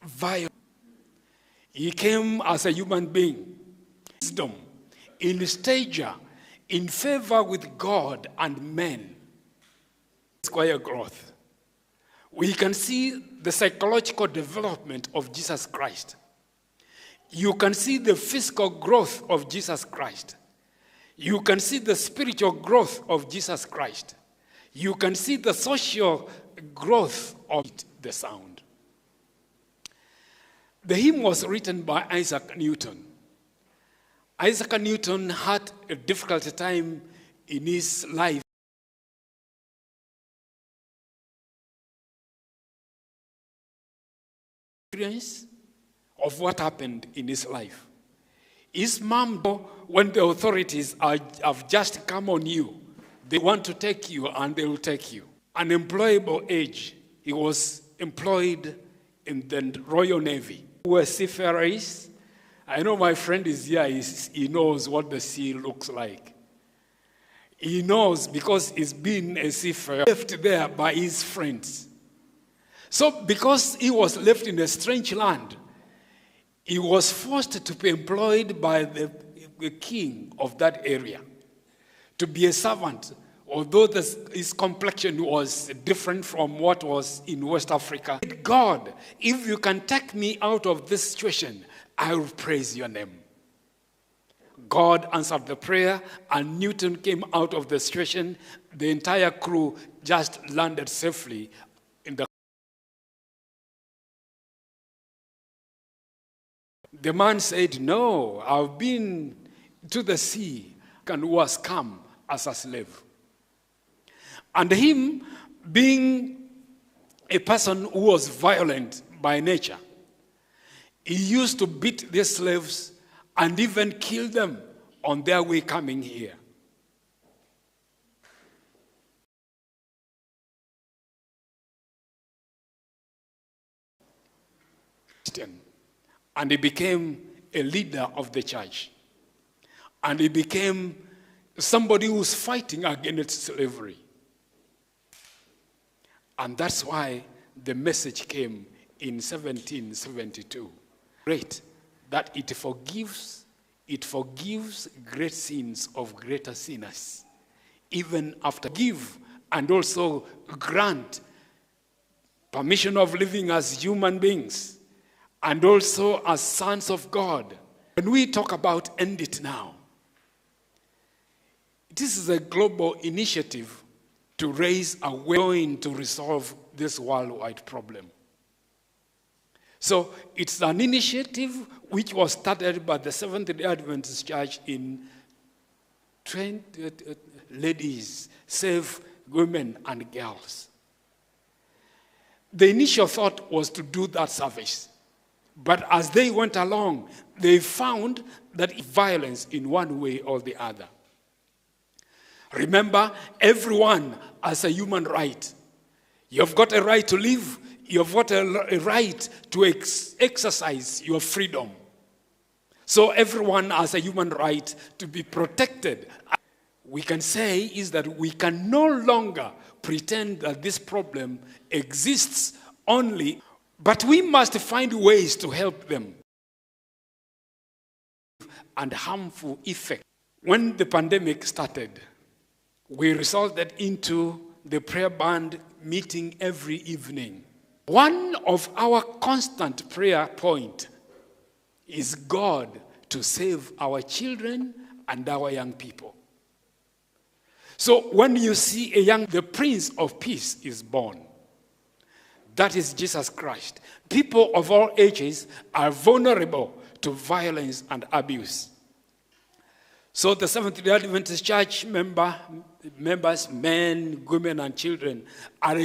violence. He came as a human being, wisdom, in stature, in favor with God and men. Square growth. We can see the psychological development of Jesus Christ. You can see the physical growth of Jesus Christ. You can see the spiritual growth of Jesus Christ. You can see the social growth of the sound. The hymn was written by Isaac Newton. Isaac Newton had a difficult time in his life. Experience of what happened in his life. His mom, when the authorities have just come on you, they want to take you and they will take you. Unemployable age, he was employed in the Royal Navy. Who were seafarers. I know my friend is here, he knows what the sea looks like. He knows because he's been a seafarer, left there by his friends. So because he was left in a strange land, he was forced to be employed by the king of that area, to be a servant, although his complexion was different from what was in West Africa. God, if you can take me out of this situation, I will praise your name. God answered the prayer, and Newton came out of the situation. The entire crew just landed safely in the. The man said, no, I've been to the sea and was come as a slave. And him, being a person who was violent by nature, he used to beat the slaves and even kill them on their way coming here. And he became a leader of the church. And he became somebody who's fighting against slavery. And that's why the message came in 1772. Great, that it forgives great sins of greater sinners, even after give and also grant permission of living as human beings and also as sons of God. When we talk about End It Now, this is a global initiative to raise awareness to resolve this worldwide problem. So it's an initiative which was started by the Seventh-day Adventist Church in ladies, save women and girls. The initial thought was to do that service. But as they went along, they found that violence in one way or the other. Remember, everyone has a human right. You've got a right to live. You've got a right to exercise your freedom. So everyone has a human right to be protected. We can say is that we can no longer pretend that this problem exists only, but we must find ways to help them. And harmful effect. When the pandemic started, we resorted into the prayer band meeting every evening. One of our constant prayer point is God to save our children and our young people. So when you see the Prince of Peace is born, that is Jesus Christ. People of all ages are vulnerable to violence and abuse. So the Seventh-day Adventist Church members, men, women, and children, are